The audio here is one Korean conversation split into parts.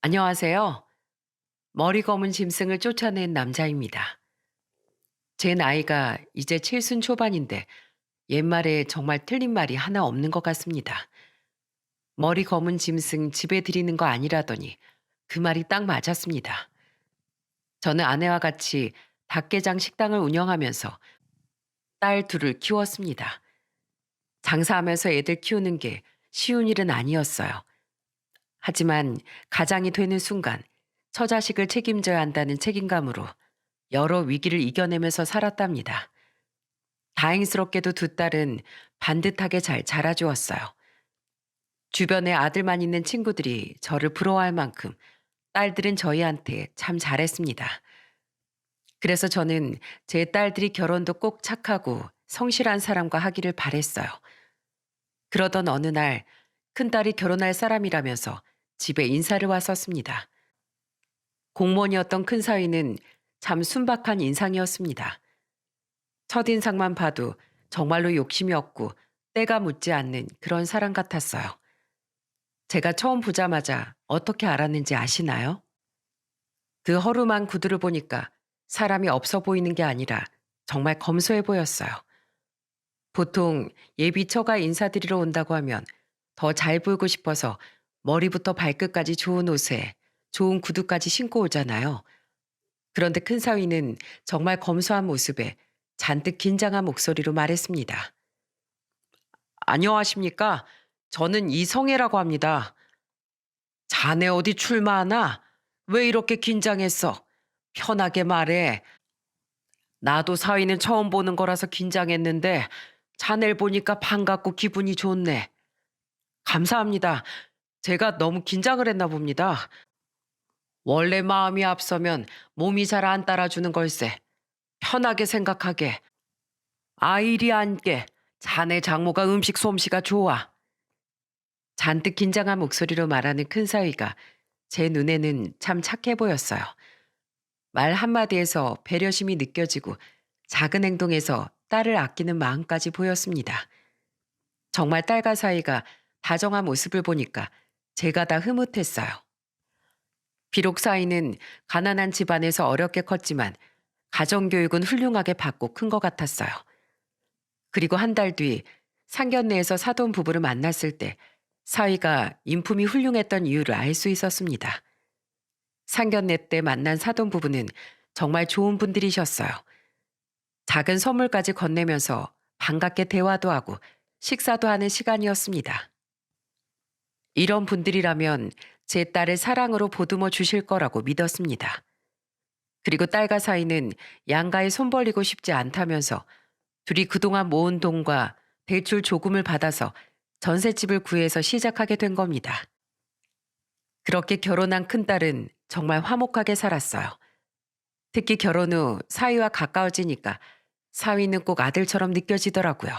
안녕하세요. 머리 검은 짐승을 쫓아낸 남자입니다. 제 나이가 이제 칠순 초반인데 옛말에 정말 틀린 말이 하나 없는 것 같습니다. 머리 검은 짐승 집에 들이는 거 아니라더니 그 말이 딱 맞았습니다. 저는 아내와 같이 닭게장 식당을 운영하면서 딸 둘을 키웠습니다. 장사하면서 애들 키우는 게 쉬운 일은 아니었어요. 하지만 가장이 되는 순간 처자식을 책임져야 한다는 책임감으로 여러 위기를 이겨내면서 살았답니다. 다행스럽게도 두 딸은 반듯하게 잘 자라주었어요. 주변에 아들만 있는 친구들이 저를 부러워할 만큼 딸들은 저희한테 참 잘했습니다. 그래서 저는 제 딸들이 결혼도 꼭 착하고 성실한 사람과 하기를 바랬어요. 그러던 어느 날 큰딸이 결혼할 사람이라면서 집에 인사를 왔었습니다. 공무원이었던 큰사위는 참 순박한 인상이었습니다. 첫인상만 봐도 정말로 욕심이 없고 때가 묻지 않는 그런 사람 같았어요. 제가 처음 보자마자 어떻게 알았는지 아시나요? 그 허름한 구두를 보니까 사람이 없어 보이는 게 아니라 정말 검소해 보였어요. 보통 예비 처가 인사드리러 온다고 하면 더 잘 보이고 싶어서 머리부터 발끝까지 좋은 옷에 좋은 구두까지 신고 오잖아요. 그런데 큰사위는 정말 검소한 모습에 잔뜩 긴장한 목소리로 말했습니다. 안녕하십니까? 저는 이성애라고 합니다. 자네 어디 출마하나? 왜 이렇게 긴장했어? 편하게 말해. 나도 사위는 처음 보는 거라서 긴장했는데 자네를 보니까 반갑고 기분이 좋네. 감사합니다. 제가 너무 긴장을 했나 봅니다. 원래 마음이 앞서면 몸이 잘 안 따라주는 걸세. 편하게 생각하게. 아이리 앉게. 자네 장모가 음식 솜씨가 좋아. 잔뜩 긴장한 목소리로 말하는 큰사위가 제 눈에는 참 착해 보였어요. 말 한마디에서 배려심이 느껴지고 작은 행동에서 딸을 아끼는 마음까지 보였습니다. 정말 딸과 사이가 다정한 모습을 보니까 제가 다 흐뭇했어요. 비록 사이는 가난한 집안에서 어렵게 컸지만 가정교육은 훌륭하게 받고 큰 것 같았어요. 그리고 한 달 뒤 상견례에서 사돈 부부를 만났을 때 사위가 인품이 훌륭했던 이유를 알 수 있었습니다. 상견례 때 만난 사돈 부부는 정말 좋은 분들이셨어요. 작은 선물까지 건네면서 반갑게 대화도 하고 식사도 하는 시간이었습니다. 이런 분들이라면 제 딸을 사랑으로 보듬어 주실 거라고 믿었습니다. 그리고 딸과 사이는 양가에 손 벌리고 싶지 않다면서 둘이 그동안 모은 돈과 대출 조금을 받아서 전셋집을 구해서 시작하게 된 겁니다. 그렇게 결혼한 큰딸은 정말 화목하게 살았어요. 특히 결혼 후 사위와 가까워지니까 사위는 꼭 아들처럼 느껴지더라고요.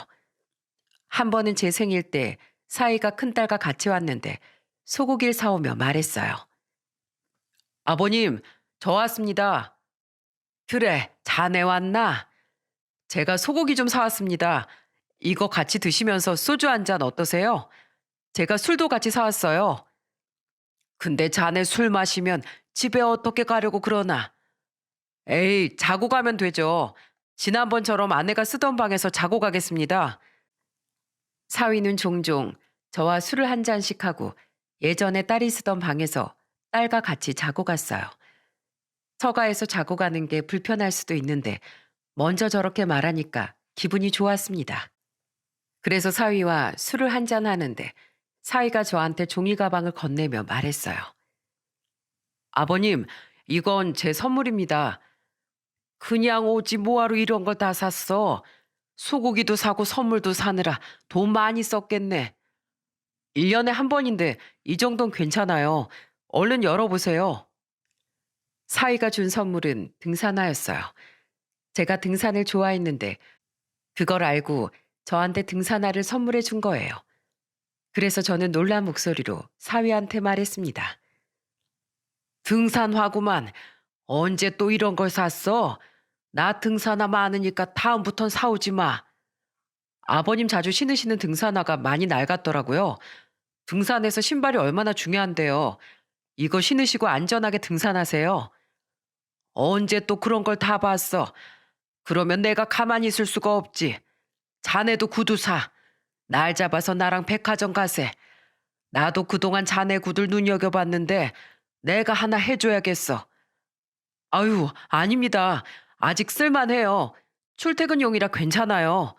한 번은 제 생일 때 사위가 큰딸과 같이 왔는데 소고기를 사오며 말했어요. 아버님, 저 왔습니다. 그래, 자네 왔나? 제가 소고기 좀 사왔습니다. 이거 같이 드시면서 소주 한 잔 어떠세요? 제가 술도 같이 사왔어요. 근데 자네 술 마시면 집에 어떻게 가려고 그러나? 에이, 자고 가면 되죠. 지난번처럼 아내가 쓰던 방에서 자고 가겠습니다. 사위는 종종 저와 술을 한 잔씩 하고 예전에 딸이 쓰던 방에서 딸과 같이 자고 갔어요. 처가에서 자고 가는 게 불편할 수도 있는데 먼저 저렇게 말하니까 기분이 좋았습니다. 그래서 사위와 술을 한 잔 하는데 사위가 저한테 종이 가방을 건네며 말했어요. 아버님, 이건 제 선물입니다. 그냥 오지 뭐하러 이런 걸 다 샀어. 소고기도 사고 선물도 사느라 돈 많이 썼겠네. 1년에 한 번인데 이 정도는 괜찮아요. 얼른 열어보세요. 사위가 준 선물은 등산화였어요. 제가 등산을 좋아했는데 그걸 알고 저한테 등산화를 선물해 준 거예요. 그래서 저는 놀란 목소리로 사위한테 말했습니다. 등산화구만. 언제 또 이런 걸 샀어? 나 등산화 많으니까 다음부턴 사오지 마. 아버님 자주 신으시는 등산화가 많이 낡았더라고요. 등산에서 신발이 얼마나 중요한데요. 이거 신으시고 안전하게 등산하세요. 언제 또 그런 걸 다 봤어. 그러면 내가 가만히 있을 수가 없지. 자네도 구두 사. 날 잡아서 나랑 백화점 가세. 나도 그동안 자네 구들 눈여겨봤는데 내가 하나 해줘야겠어. 아유, 아닙니다. 아직 쓸만해요. 출퇴근용이라 괜찮아요.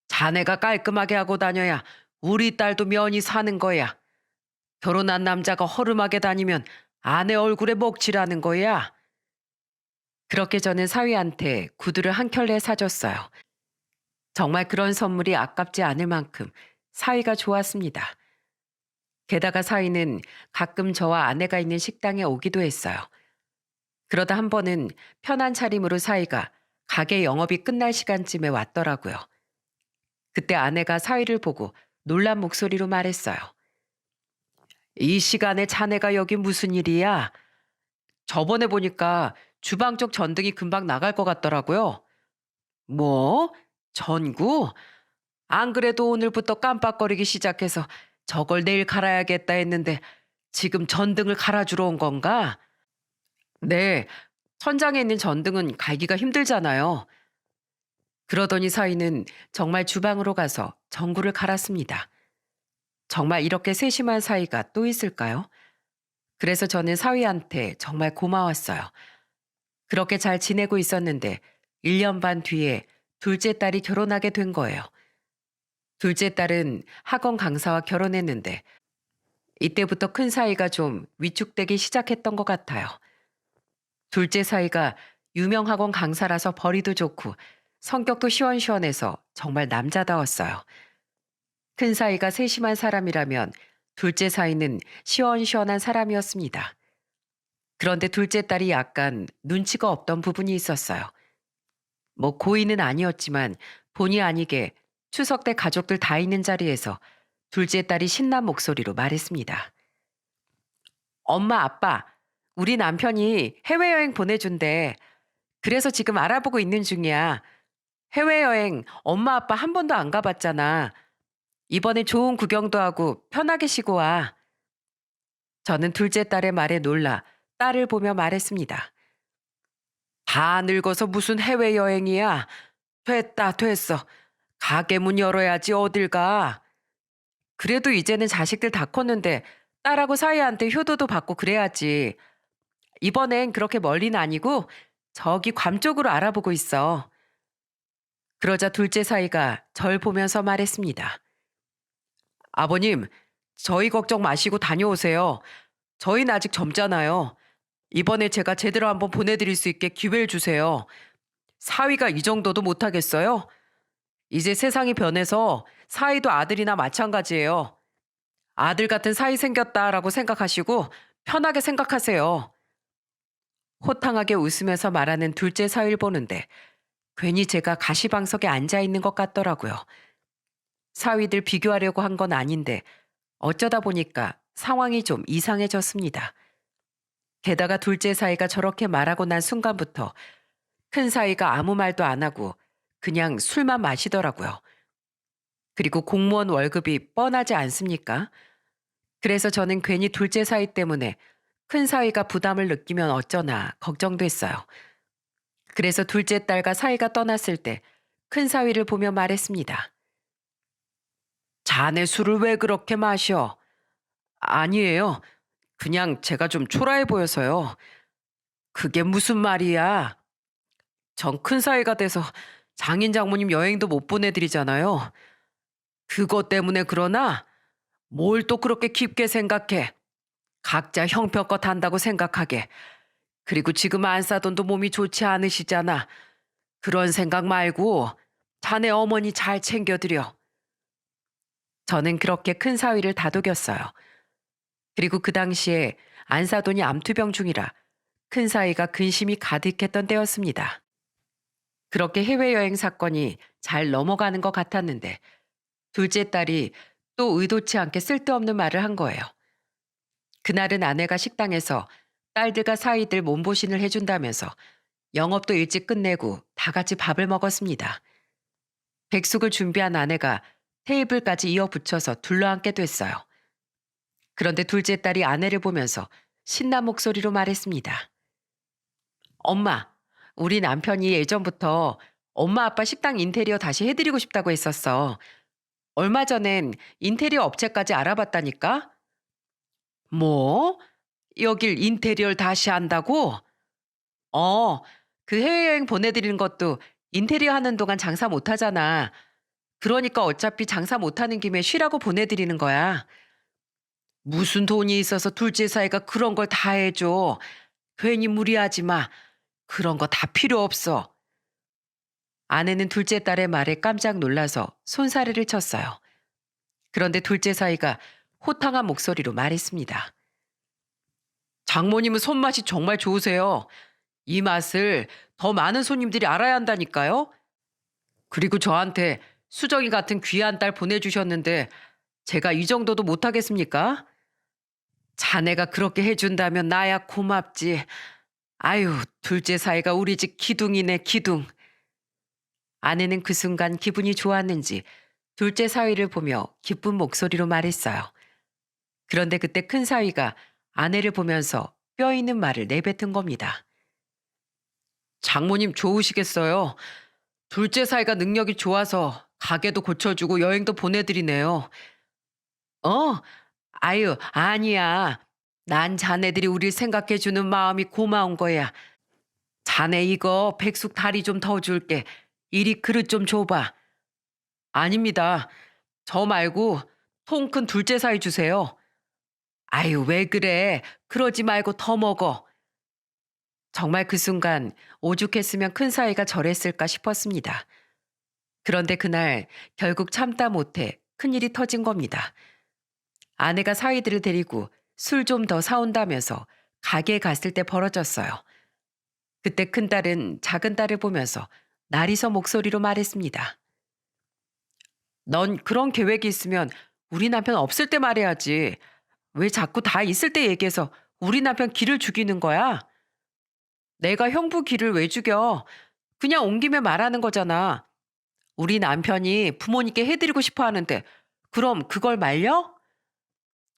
자네가 깔끔하게 하고 다녀야 우리 딸도 면이 사는 거야. 결혼한 남자가 허름하게 다니면 아내 얼굴에 먹칠하는 거야. 그렇게 저는 사위한테 구두를 한 켤레 사줬어요. 정말 그런 선물이 아깝지 않을 만큼 사위가 좋았습니다. 게다가 사위는 가끔 저와 아내가 있는 식당에 오기도 했어요. 그러다 한 번은 편한 차림으로 사위가 가게 영업이 끝날 시간쯤에 왔더라고요. 그때 아내가 사위를 보고 놀란 목소리로 말했어요. 이 시간에 자네가 여기 무슨 일이야? 저번에 보니까 주방 쪽 전등이 금방 나갈 것 같더라고요. 뭐? 전구? 안 그래도 오늘부터 깜빡거리기 시작해서 저걸 내일 갈아야겠다 했는데 지금 전등을 갈아주러 온 건가? 네, 천장에 있는 전등은 갈기가 힘들잖아요. 그러더니 사위는 정말 주방으로 가서 전구를 갈았습니다. 정말 이렇게 세심한 사위가 또 있을까요? 그래서 저는 사위한테 정말 고마웠어요. 그렇게 잘 지내고 있었는데 1년 반 뒤에 둘째 딸이 결혼하게 된 거예요. 둘째 딸은 학원 강사와 결혼했는데 이때부터 큰 사위가 좀 위축되기 시작했던 것 같아요. 둘째 사위가 유명 학원 강사라서 벌이도 좋고 성격도 시원시원해서 정말 남자다웠어요. 큰 사위가 세심한 사람이라면 둘째 사위는 시원시원한 사람이었습니다. 그런데 둘째 딸이 약간 눈치가 없던 부분이 있었어요. 뭐 고의는 아니었지만 본의 아니게 추석 때 가족들 다 있는 자리에서 둘째 딸이 신난 목소리로 말했습니다. 엄마, 아빠, 우리 남편이 해외여행 보내준대. 그래서 지금 알아보고 있는 중이야. 해외여행 엄마, 아빠 한 번도 안 가봤잖아. 이번에 좋은 구경도 하고 편하게 쉬고 와. 저는 둘째 딸의 말에 놀라 딸을 보며 말했습니다. 다 늙어서 무슨 해외여행이야. 됐다, 됐어. 가게 문 열어야지 어딜 가. 그래도 이제는 자식들 다 컸는데 딸하고 사이한테 효도도 받고 그래야지. 이번엔 그렇게 멀리는 아니고 저기 괌 쪽으로 알아보고 있어. 그러자 둘째 사이가 절 보면서 말했습니다. 아버님, 저희 걱정 마시고 다녀오세요. 저희는 아직 젊잖아요. 이번에 제가 제대로 한번 보내드릴 수 있게 기회를 주세요. 사위가 이 정도도 못하겠어요? 이제 세상이 변해서 사위도 아들이나 마찬가지예요. 아들 같은 사위 생겼다라고 생각하시고 편하게 생각하세요. 호탕하게 웃으면서 말하는 둘째 사위를 보는데 괜히 제가 가시방석에 앉아 있는 것 같더라고요. 사위들 비교하려고 한 건 아닌데 어쩌다 보니까 상황이 좀 이상해졌습니다. 게다가 둘째 사위가 저렇게 말하고 난 순간부터 큰 사위가 아무 말도 안 하고 그냥 술만 마시더라고요. 그리고 공무원 월급이 뻔하지 않습니까? 그래서 저는 괜히 둘째 사위 때문에 큰 사위가 부담을 느끼면 어쩌나 걱정됐어요. 그래서 둘째 딸과 사위가 떠났을 때 큰 사위를 보며 말했습니다. 자네 술을 왜 그렇게 마셔? 아니에요. 그냥 제가 좀 초라해 보여서요. 그게 무슨 말이야? 전 큰 사위가 돼서 장인 장모님 여행도 못 보내드리잖아요. 그것 때문에 그러나 뭘 또 그렇게 깊게 생각해. 각자 형편껏 한다고 생각하게. 그리고 지금 안사돈도 몸이 좋지 않으시잖아. 그런 생각 말고 자네 어머니 잘 챙겨드려. 저는 그렇게 큰 사위를 다독였어요. 그리고 그 당시에 안사돈이 암투병 중이라 큰 사위가 근심이 가득했던 때였습니다. 그렇게 해외여행 사건이 잘 넘어가는 것 같았는데 둘째 딸이 또 의도치 않게 쓸데없는 말을 한 거예요. 그날은 아내가 식당에서 딸들과 사위들 몸보신을 해준다면서 영업도 일찍 끝내고 다 같이 밥을 먹었습니다. 백숙을 준비한 아내가 테이블까지 이어붙여서 둘러앉게 됐어요. 그런데 둘째 딸이 아내를 보면서 신난 목소리로 말했습니다. 엄마, 우리 남편이 예전부터 엄마 아빠 식당 인테리어 다시 해드리고 싶다고 했었어. 얼마 전엔 인테리어 업체까지 알아봤다니까? 뭐? 여길 인테리어를 다시 한다고? 어, 그 해외여행 보내드리는 것도 인테리어 하는 동안 장사 못 하잖아. 그러니까 어차피 장사 못 하는 김에 쉬라고 보내드리는 거야. 무슨 돈이 있어서 둘째 사이가 그런 걸 다 해줘. 괜히 무리하지 마. 그런 거 다 필요 없어. 아내는 둘째 딸의 말에 깜짝 놀라서 손사래를 쳤어요. 그런데 둘째 사이가 호탕한 목소리로 말했습니다. 장모님은 손맛이 정말 좋으세요. 이 맛을 더 많은 손님들이 알아야 한다니까요. 그리고 저한테 수정이 같은 귀한 딸 보내주셨는데 제가 이 정도도 못하겠습니까? 자네가 그렇게 해준다면 나야 고맙지. 아유, 둘째 사이가 우리 집 기둥이네, 기둥. 아내는 그 순간 기분이 좋았는지 둘째 사위를 보며 기쁜 목소리로 말했어요. 그런데 그때 큰 사위가 아내를 보면서 뼈 있는 말을 내뱉은 겁니다. 장모님 좋으시겠어요. 둘째 사이가 능력이 좋아서 가게도 고쳐주고 여행도 보내드리네요. 어? 아유, 아니야. 난 자네들이 우릴 생각해주는 마음이 고마운 거야. 자네 이거 백숙 다리 좀 더 줄게. 이리 그릇 좀 줘봐. 아닙니다. 저 말고 통 큰 둘째 사이 주세요. 아유, 왜 그래. 그러지 말고 더 먹어. 정말 그 순간 오죽했으면 큰 사이가 저랬을까 싶었습니다. 그런데 그날 결국 참다 못해 큰일이 터진 겁니다. 아내가 사위들을 데리고 술 좀 더 사온다면서 가게에 갔을 때 벌어졌어요. 그때 큰딸은 작은 딸을 보면서 나리서 목소리로 말했습니다. 넌 그런 계획이 있으면 우리 남편 없을 때 말해야지. 왜 자꾸 다 있을 때 얘기해서 우리 남편 기를 죽이는 거야? 내가 형부 기를 왜 죽여? 그냥 온 김에 말하는 거잖아. 우리 남편이 부모님께 해드리고 싶어 하는데 그럼 그걸 말려?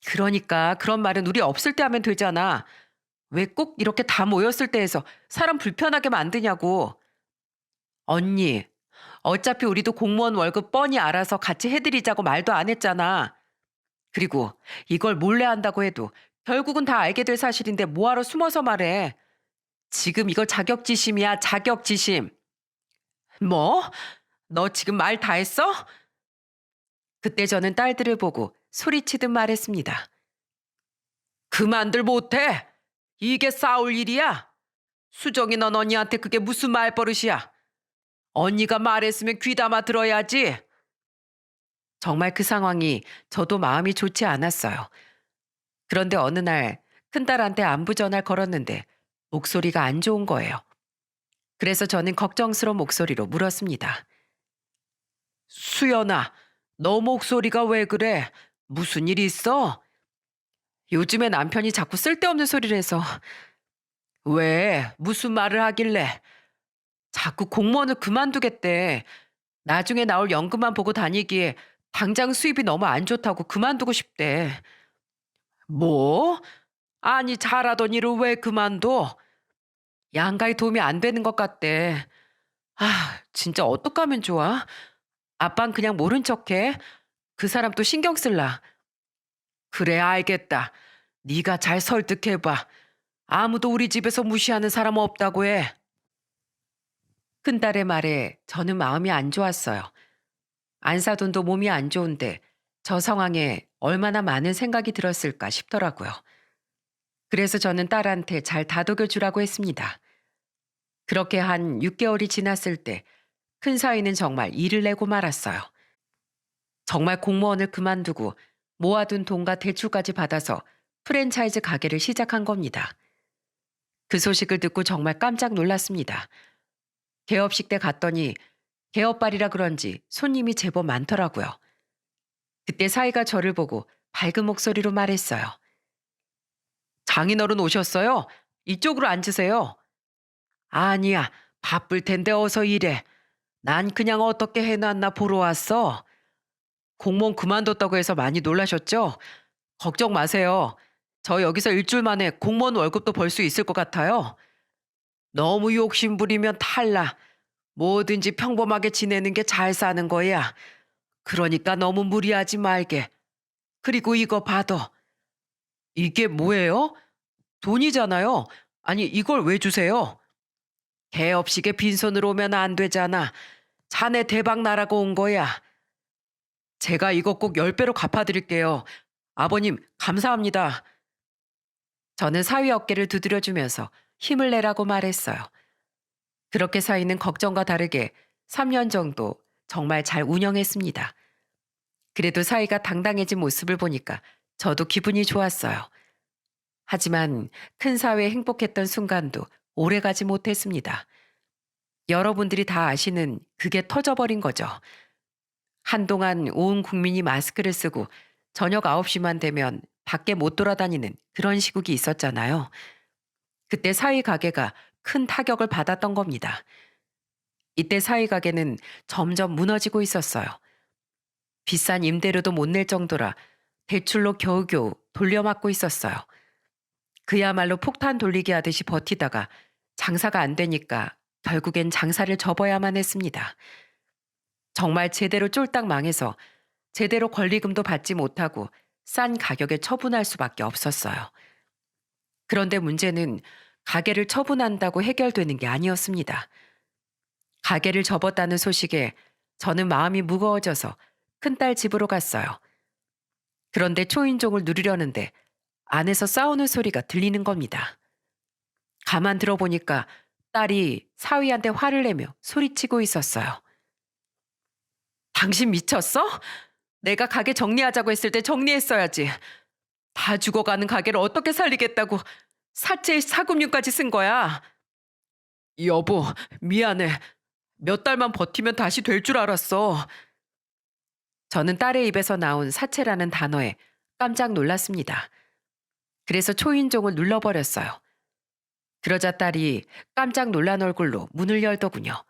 그러니까 그런 말은 우리 없을 때 하면 되잖아. 왜 꼭 이렇게 다 모였을 때 해서 사람 불편하게 만드냐고. 언니, 어차피 우리도 공무원 월급 뻔히 알아서 같이 해드리자고 말도 안 했잖아. 그리고 이걸 몰래 한다고 해도 결국은 다 알게 될 사실인데 뭐하러 숨어서 말해. 지금 이거 자격지심이야, 자격지심. 뭐? 너 지금 말 다 했어? 그때 저는 딸들을 보고 소리치듯 말했습니다. 그만들 못해. 이게 싸울 일이야. 수정이 넌 언니한테 그게 무슨 말버릇이야. 언니가 말했으면 귀담아 들어야지. 정말 그 상황이 저도 마음이 좋지 않았어요. 그런데 어느 날 큰딸한테 안부 전화를 걸었는데 목소리가 안 좋은 거예요. 그래서 저는 걱정스러운 목소리로 물었습니다. 수연아, 너 목소리가 왜 그래? 무슨 일 있어? 요즘에 남편이 자꾸 쓸데없는 소리를 해서. 왜? 무슨 말을 하길래? 자꾸 공무원을 그만두겠대. 나중에 나올 연금만 보고 다니기에 당장 수입이 너무 안 좋다고 그만두고 싶대. 뭐? 아니 잘하던 일을 왜 그만둬? 양가에 도움이 안 되는 것 같대. 아, 진짜 어떡하면 좋아? 아빤 그냥 모른 척해. 그 사람 또 신경 쓸라. 그래 알겠다. 네가 잘 설득해봐. 아무도 우리 집에서 무시하는 사람 없다고 해. 큰딸의 말에 저는 마음이 안 좋았어요. 안 사돈도 몸이 안 좋은데 저 상황에 얼마나 많은 생각이 들었을까 싶더라고요. 그래서 저는 딸한테 잘 다독여 주라고 했습니다. 그렇게 한 6개월이 지났을 때 큰 사위는 정말 일을 내고 말았어요. 정말 공무원을 그만두고 모아둔 돈과 대출까지 받아서 프랜차이즈 가게를 시작한 겁니다. 그 소식을 듣고 정말 깜짝 놀랐습니다. 개업식 때 갔더니 개업발이라 그런지 손님이 제법 많더라고요. 그때 사위가 저를 보고 밝은 목소리로 말했어요. 장인어른 오셨어요? 이쪽으로 앉으세요. 아니야, 바쁠 텐데 어서 일해. 난 그냥 어떻게 해놨나 보러 왔어. 공무원 그만뒀다고 해서 많이 놀라셨죠? 걱정 마세요. 저 여기서 일주일 만에 공무원 월급도 벌 수 있을 것 같아요. 너무 욕심 부리면 탈나. 뭐든지 평범하게 지내는 게 잘 사는 거야. 그러니까 너무 무리하지 말게. 그리고 이거 받아. 이게 뭐예요? 돈이잖아요. 아니, 이걸 왜 주세요? 개업식에 빈손으로 오면 안 되잖아. 자네 대박 나라고 온 거야. 제가 이거 꼭 10배로 갚아드릴게요. 아버님, 감사합니다. 저는 사위 어깨를 두드려주면서 힘을 내라고 말했어요. 그렇게 사위는 걱정과 다르게 3년 정도 정말 잘 운영했습니다. 그래도 사위가 당당해진 모습을 보니까 저도 기분이 좋았어요. 하지만 큰 사회에 행복했던 순간도 오래가지 못했습니다. 여러분들이 다 아시는 그게 터져버린 거죠. 한동안 온 국민이 마스크를 쓰고 저녁 9시만 되면 밖에 못 돌아다니는 그런 시국이 있었잖아요. 그때 사위 가게가 큰 타격을 받았던 겁니다. 이때 사위 가게는 점점 무너지고 있었어요. 비싼 임대료도 못 낼 정도라 대출로 겨우겨우 돌려막고 있었어요. 그야말로 폭탄 돌리기 하듯이 버티다가 장사가 안 되니까 결국엔 장사를 접어야만 했습니다. 정말 제대로 쫄딱 망해서 제대로 권리금도 받지 못하고 싼 가격에 처분할 수밖에 없었어요. 그런데 문제는 가게를 처분한다고 해결되는 게 아니었습니다. 가게를 접었다는 소식에 저는 마음이 무거워져서 큰딸 집으로 갔어요. 그런데 초인종을 누르려는데 안에서 싸우는 소리가 들리는 겁니다. 가만 들어보니까 딸이 사위한테 화를 내며 소리치고 있었어요. 당신 미쳤어? 내가 가게 정리하자고 했을 때 정리했어야지. 다 죽어가는 가게를 어떻게 살리겠다고 사채에 사금융까지 쓴 거야. 여보, 미안해. 몇 달만 버티면 다시 될 줄 알았어. 저는 딸의 입에서 나온 사채라는 단어에 깜짝 놀랐습니다. 그래서 초인종을 눌러버렸어요. 그러자 딸이 깜짝 놀란 얼굴로 문을 열더군요.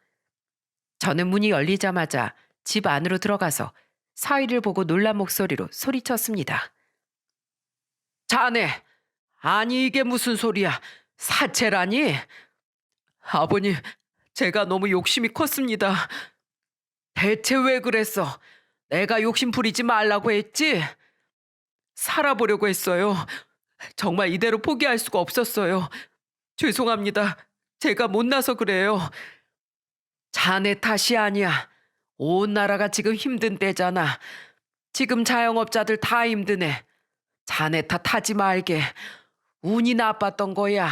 저는 문이 열리자마자 집 안으로 들어가서 사위를 보고 놀란 목소리로 소리쳤습니다. 자네, 아니 이게 무슨 소리야. 사채라니? 아버님, 제가 너무 욕심이 컸습니다. 대체 왜 그랬어? 내가 욕심 부리지 말라고 했지? 살아보려고 했어요. 정말 이대로 포기할 수가 없었어요. 죄송합니다. 제가 못나서 그래요. 자네 탓이 아니야. 온 나라가 지금 힘든 때잖아. 지금 자영업자들 다 힘드네. 자네 탓하지 말게. 운이 나빴던 거야.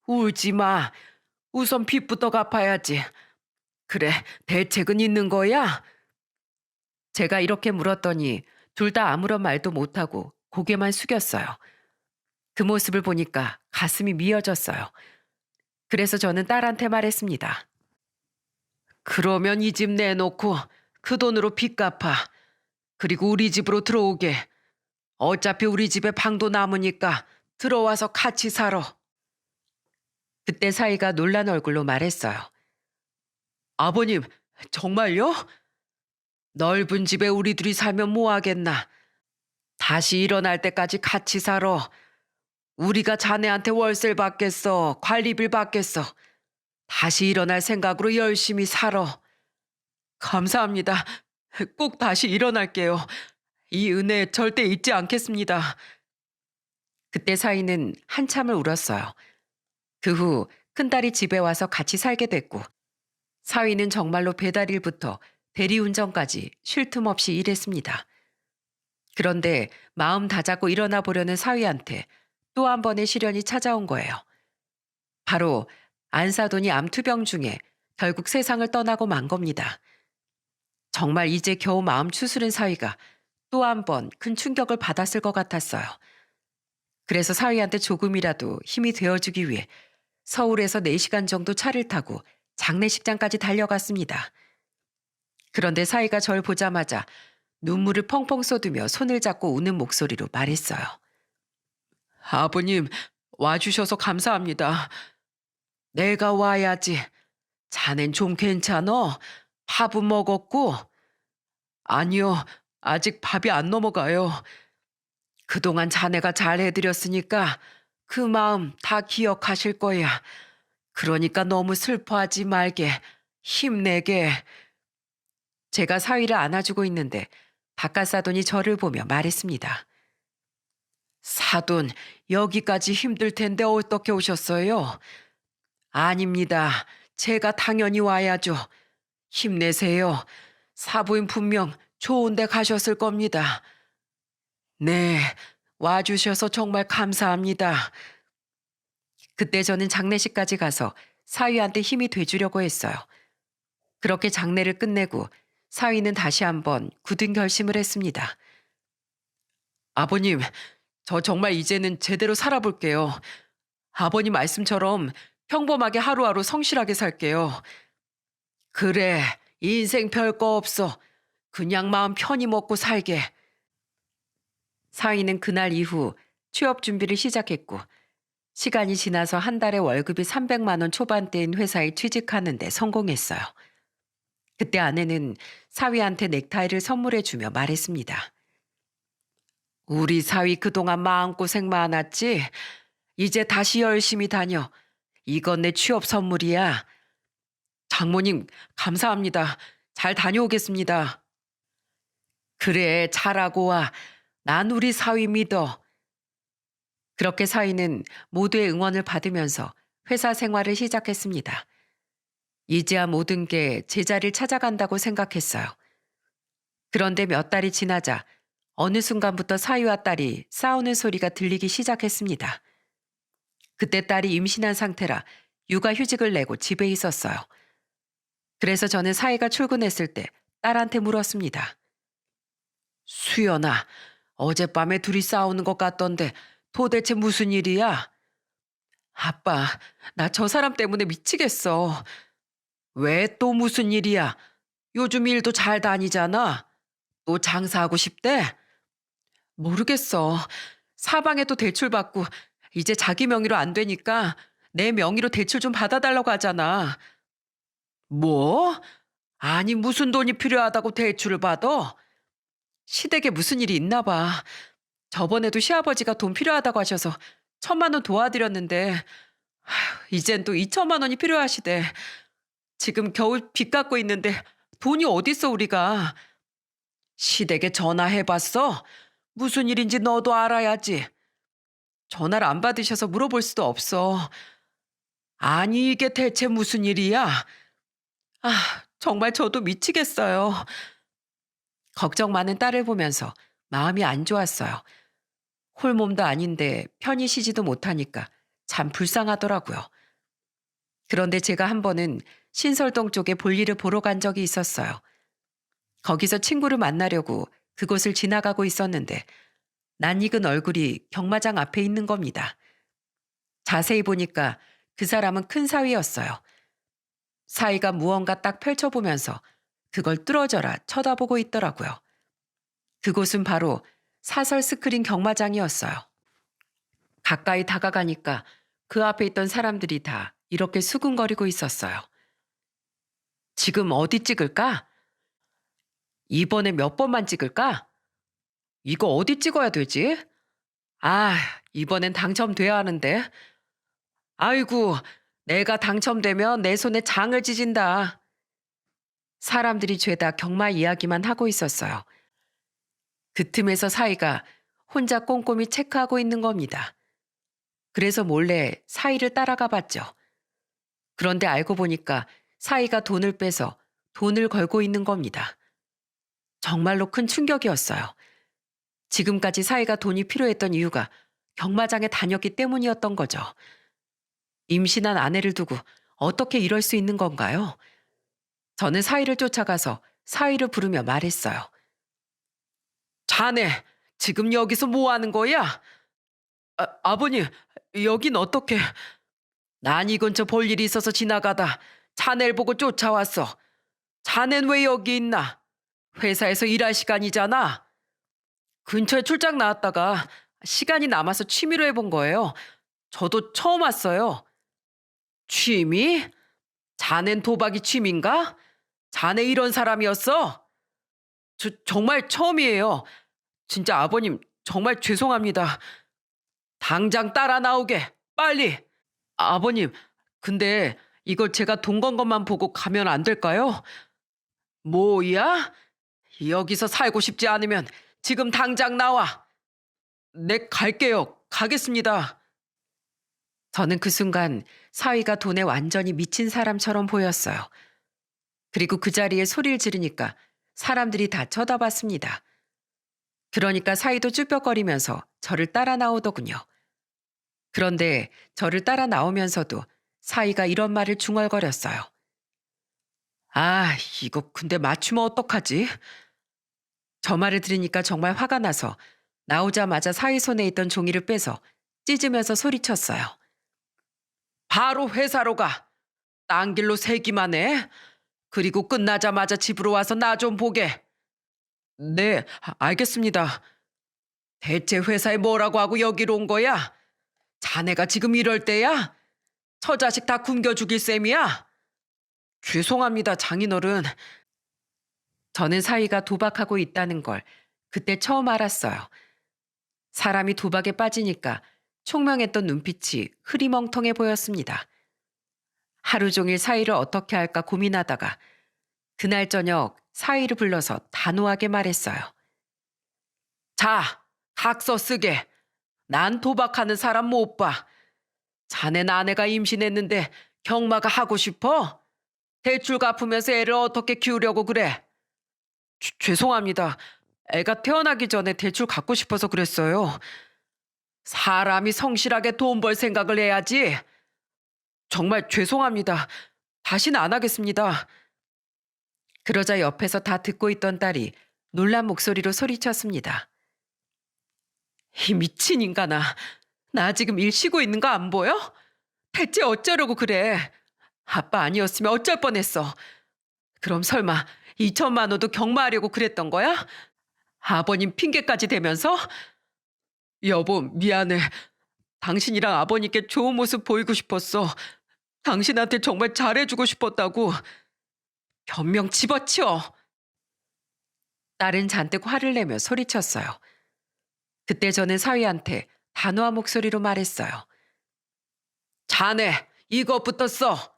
울지 마. 우선 빚부터 갚아야지. 그래, 대책은 있는 거야? 제가 이렇게 물었더니 둘 다 아무런 말도 못하고 고개만 숙였어요. 그 모습을 보니까 가슴이 미어졌어요. 그래서 저는 딸한테 말했습니다. 그러면 이 집 내놓고 그 돈으로 빚 갚아. 그리고 우리 집으로 들어오게. 어차피 우리 집에 방도 남으니까 들어와서 같이 살아. 그때 사위가 놀란 얼굴로 말했어요. 아버님, 정말요? 넓은 집에 우리 둘이 살면 뭐 하겠나. 다시 일어날 때까지 같이 살아. 우리가 자네한테 월세를 받겠어. 관리비를 받겠어. 다시 일어날 생각으로 열심히 살아. 감사합니다. 꼭 다시 일어날게요. 이 은혜 절대 잊지 않겠습니다. 그때 사위는 한참을 울었어요. 그 후 큰딸이 집에 와서 같이 살게 됐고 사위는 정말로 배달일부터 대리운전까지 쉴 틈 없이 일했습니다. 그런데 마음 다잡고 일어나 보려는 사위한테 또 한 번의 시련이 찾아온 거예요. 바로 안사돈이 암투병 중에 결국 세상을 떠나고 만 겁니다. 정말 이제 겨우 마음 추스른 사위가 또 한 번 큰 충격을 받았을 것 같았어요. 그래서 사위한테 조금이라도 힘이 되어주기 위해 서울에서 4시간 정도 차를 타고 장례식장까지 달려갔습니다. 그런데 사위가 절 보자마자 눈물을 펑펑 쏟으며 손을 잡고 우는 목소리로 말했어요. 아버님, 와주셔서 감사합니다. 내가 와야지. 자넨 좀 괜찮어? 밥은 먹었고? 아니요, 아직 밥이 안 넘어가요. 그동안 자네가 잘 해드렸으니까 그 마음 다 기억하실 거야. 그러니까 너무 슬퍼하지 말게. 힘내게. 제가 사위를 안아주고 있는데 바깥 사돈이 저를 보며 말했습니다. 사돈, 여기까지 힘들 텐데 어떻게 오셨어요? 아닙니다. 제가 당연히 와야죠. 힘내세요. 사부인 분명 좋은 데 가셨을 겁니다. 네, 와주셔서 정말 감사합니다. 그때 저는 장례식까지 가서 사위한테 힘이 돼주려고 했어요. 그렇게 장례를 끝내고 사위는 다시 한번 굳은 결심을 했습니다. 아버님, 저 정말 이제는 제대로 살아볼게요. 아버님 말씀처럼 평범하게 하루하루 성실하게 살게요. 그래, 인생 별거 없어. 그냥 마음 편히 먹고 살게. 사위는 그날 이후 취업 준비를 시작했고 시간이 지나서 한 달에 월급이 300만 원 초반대인 회사에 취직하는데 성공했어요. 그때 아내는 사위한테 넥타이를 선물해주며 말했습니다. 우리 사위 그동안 마음고생 많았지? 이제 다시 열심히 다녀. 이건 내 취업 선물이야. 장모님, 감사합니다. 잘 다녀오겠습니다. 그래, 잘하고 와. 난 우리 사위 믿어. 그렇게 사위는 모두의 응원을 받으면서 회사 생활을 시작했습니다. 이제야 모든 게 제자리를 찾아간다고 생각했어요. 그런데 몇 달이 지나자 어느 순간부터 사위와 딸이 싸우는 소리가 들리기 시작했습니다. 그때 딸이 임신한 상태라 육아휴직을 내고 집에 있었어요. 그래서 저는 사위가 출근했을 때 딸한테 물었습니다. 수연아, 어젯밤에 둘이 싸우는 것 같던데 도대체 무슨 일이야? 아빠, 나 저 사람 때문에 미치겠어. 왜 또 무슨 일이야? 요즘 일도 잘 다니잖아. 또 장사하고 싶대? 모르겠어. 사방에 또 대출 받고 이제 자기 명의로 안 되니까 내 명의로 대출 좀 받아달라고 하잖아. 뭐? 아니 무슨 돈이 필요하다고 대출을 받아? 시댁에 무슨 일이 있나 봐. 저번에도 시아버지가 돈 필요하다고 하셔서 1,000만 원 도와드렸는데 이젠 또 2천만 원이 필요하시대. 지금 겨우 빚 갚고 있는데 돈이 어딨어 우리가. 시댁에 전화해봤어? 무슨 일인지 너도 알아야지. 전화를 안 받으셔서 물어볼 수도 없어. 아니 이게 대체 무슨 일이야? 아, 정말 저도 미치겠어요. 걱정 많은 딸을 보면서 마음이 안 좋았어요. 홀몸도 아닌데 편히 쉬지도 못하니까 참 불쌍하더라고요. 그런데 제가 한 번은 신설동 쪽에 볼일을 보러 간 적이 있었어요. 거기서 친구를 만나려고 그곳을 지나가고 있었는데 낯익은 얼굴이 경마장 앞에 있는 겁니다. 자세히 보니까 그 사람은 큰 사위였어요. 사위가 무언가 딱 펼쳐보면서 그걸 뚫어져라 쳐다보고 있더라고요. 그곳은 바로 사설 스크린 경마장이었어요. 가까이 다가가니까 그 앞에 있던 사람들이 다 이렇게 수군거리고 있었어요. 지금 어디 찍을까? 이번에 몇 번만 찍을까? 이거 어디 찍어야 되지? 아, 이번엔 당첨돼야 하는데. 아이고, 내가 당첨되면 내 손에 장을 찢은다. 사람들이 죄다 경마 이야기만 하고 있었어요. 그 틈에서 사위가 혼자 꼼꼼히 체크하고 있는 겁니다. 그래서 몰래 사위를 따라가 봤죠. 그런데 알고 보니까 사위가 돈을 빼서 돈을 걸고 있는 겁니다. 정말로 큰 충격이었어요. 지금까지 사위가 돈이 필요했던 이유가 경마장에 다녔기 때문이었던 거죠. 임신한 아내를 두고 어떻게 이럴 수 있는 건가요? 저는 사위를 쫓아가서 사위를 부르며 말했어요. 자네, 지금 여기서 뭐 하는 거야? 아버님, 여긴 어떻게? 난 이 근처 볼 일이 있어서 지나가다 자네를 보고 쫓아왔어. 자넨 왜 여기 있나? 회사에서 일할 시간이잖아. 근처에 출장 나왔다가 시간이 남아서 취미로 해본 거예요. 저도 처음 왔어요. 취미? 자넨 도박이 취미인가? 자네 이런 사람이었어? 정말 처음이에요. 진짜 아버님, 정말 죄송합니다. 당장 따라 나오게, 빨리. 아버님, 근데 이걸 제가 돈 건 것만 보고 가면 안 될까요? 뭐야? 여기서 살고 싶지 않으면 지금 당장 나와. 네, 갈게요. 가겠습니다. 저는 그 순간 사위가 돈에 완전히 미친 사람처럼 보였어요. 그리고 그 자리에 소리를 지르니까 사람들이 다 쳐다봤습니다. 그러니까 사위도 쭈뼛거리면서 저를 따라 나오더군요. 그런데 저를 따라 나오면서도 사위가 이런 말을 중얼거렸어요. 아, 이거 근데 맞추면 어떡하지? 저 말을 들으니까 정말 화가 나서 나오자마자 사위 손에 있던 종이를 빼서 찢으면서 소리쳤어요. 바로 회사로 가. 딴 길로 세기만 해. 그리고 끝나자마자 집으로 와서 나 좀 보게. 네, 알겠습니다. 대체 회사에 뭐라고 하고 여기로 온 거야? 자네가 지금 이럴 때야? 저 자식 다 굶겨 죽일 셈이야? 죄송합니다, 장인어른. 저는 사위가 도박하고 있다는 걸 그때 처음 알았어요. 사람이 도박에 빠지니까 총명했던 눈빛이 흐리멍텅해 보였습니다. 하루 종일 사위를 어떻게 할까 고민하다가 그날 저녁 사위를 불러서 단호하게 말했어요. 자, 각서 쓰게. 난 도박하는 사람 못 봐. 자넨 아내가 임신했는데 경마가 하고 싶어? 대출 갚으면서 애를 어떻게 키우려고 그래? 죄송합니다. 애가 태어나기 전에 대출 갚고 싶어서 그랬어요. 사람이 성실하게 돈 벌 생각을 해야지. 정말 죄송합니다. 다시는 안 하겠습니다. 그러자 옆에서 다 듣고 있던 딸이 놀란 목소리로 소리쳤습니다. 이 미친 인간아. 나 지금 일 쉬고 있는 거 안 보여? 대체 어쩌려고 그래? 아빠 아니었으면 어쩔 뻔했어. 그럼 설마 2천만 원도 경마하려고 그랬던 거야? 아버님 핑계까지 대면서? 여보, 미안해. 당신이랑 아버님께 좋은 모습 보이고 싶었어. 당신한테 정말 잘해주고 싶었다고. 변명 집어치워. 딸은 잔뜩 화를 내며 소리쳤어요. 그때 저는 사위한테 단호한 목소리로 말했어요. 자네, 이것부터 써.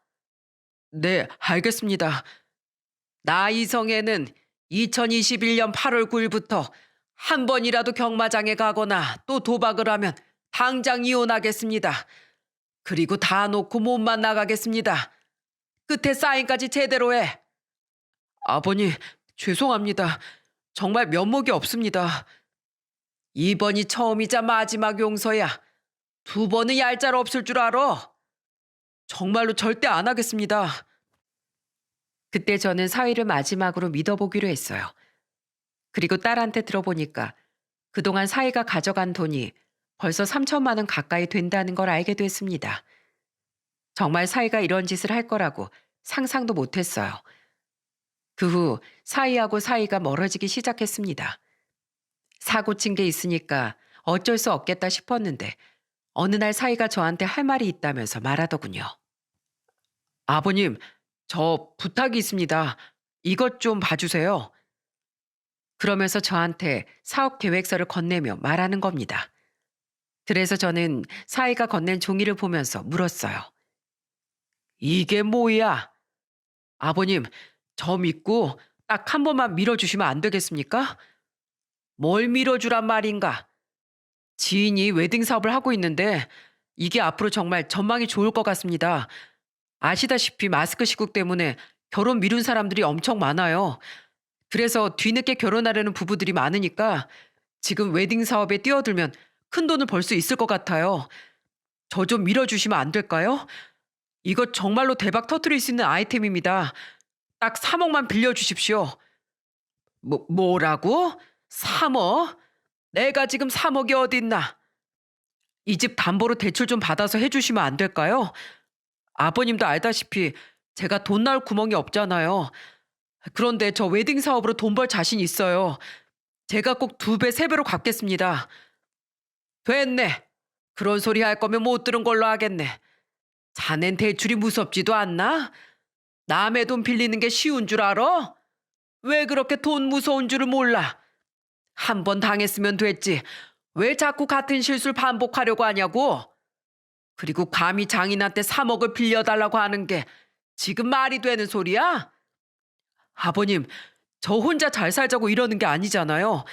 네, 알겠습니다. 나 이성애는 2021년 8월 9일부터 한 번이라도 경마장에 가거나 또 도박을 하면 당장 이혼하겠습니다. 그리고 다 놓고 몸만 나가겠습니다. 끝에 사인까지 제대로 해. 아버님, 죄송합니다. 정말 면목이 없습니다. 이번이 처음이자 마지막 용서야. 두 번은 얄짤 없을 줄 알아. 정말로 절대 안 하겠습니다. 그때 저는 사위를 마지막으로 믿어보기로 했어요. 그리고 딸한테 들어보니까 그동안 사위가 가져간 돈이 벌써 3천만 원 가까이 된다는 걸 알게 됐습니다. 정말 사위가 이런 짓을 할 거라고 상상도 못했어요. 그 후 사위하고 사이가 멀어지기 시작했습니다. 사고 친 게 있으니까 어쩔 수 없겠다 싶었는데 어느 날 사위가 저한테 할 말이 있다면서 말하더군요. 아버님, 저 부탁이 있습니다. 이것 좀 봐주세요. 그러면서 저한테 사업 계획서를 건네며 말하는 겁니다. 그래서 저는 사위가 건넨 종이를 보면서 물었어요. 이게 뭐야? 아버님, 저 믿고 딱 한 번만 밀어주시면 안 되겠습니까? 뭘 밀어주란 말인가? 지인이 웨딩 사업을 하고 있는데 이게 앞으로 정말 전망이 좋을 것 같습니다. 아시다시피 마스크 시국 때문에 결혼 미룬 사람들이 엄청 많아요. 그래서 뒤늦게 결혼하려는 부부들이 많으니까 지금 웨딩 사업에 뛰어들면 큰 돈을 벌 수 있을 것 같아요. 저 좀 밀어주시면 안 될까요? 이거 정말로 대박 터뜨릴 수 있는 아이템입니다. 딱 3억만 빌려주십시오. 뭐라고? 3억? 내가 지금 3억이 어딨나? 이 집 담보로 대출 좀 받아서 해주시면 안 될까요? 아버님도 알다시피 제가 돈 나올 구멍이 없잖아요. 그런데 저 웨딩 사업으로 돈 벌 자신 있어요. 제가 꼭 2배, 3배로 갚겠습니다. 됐네. 그런 소리 할 거면 못 들은 걸로 하겠네. 자넨 대출이 무섭지도 않나? 남의 돈 빌리는 게 쉬운 줄 알아? 왜 그렇게 돈 무서운 줄을 몰라? 한 번 당했으면 됐지. 왜 자꾸 같은 실수를 반복하려고 하냐고? 그리고 감히 장인한테 3억을 빌려달라고 하는 게 지금 말이 되는 소리야? 아버님, 저 혼자 잘 살자고 이러는 게 아니잖아요.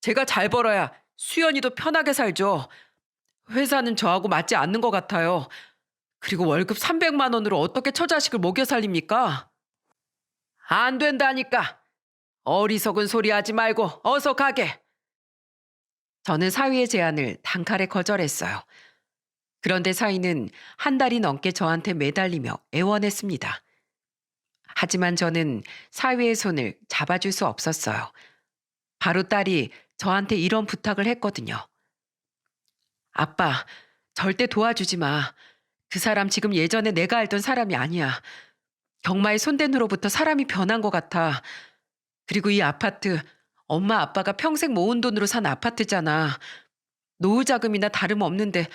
제가 잘 벌어야 수연이도 편하게 살죠. 회사는 저하고 맞지 않는 것 같아요. 그리고 월급 300만 원으로 어떻게 처자식을 먹여 살립니까? 안 된다니까. 어리석은 소리 하지 말고 어서 가게. 저는 사위의 제안을 단칼에 거절했어요. 그런데 사위는 한 달이 넘게 저한테 매달리며 애원했습니다. 하지만 저는 사위의 손을 잡아줄 수 없었어요. 바로 딸이 저한테 이런 부탁을 했거든요. 아빠, 절대 도와주지 마. 그 사람 지금 예전에 내가 알던 사람이 아니야. 경마에 손댄 후로부터 사람이 변한 것 같아. 그리고 이 아파트, 엄마 아빠가 평생 모은 돈으로 산 아파트잖아. 노후 자금이나 다름없는데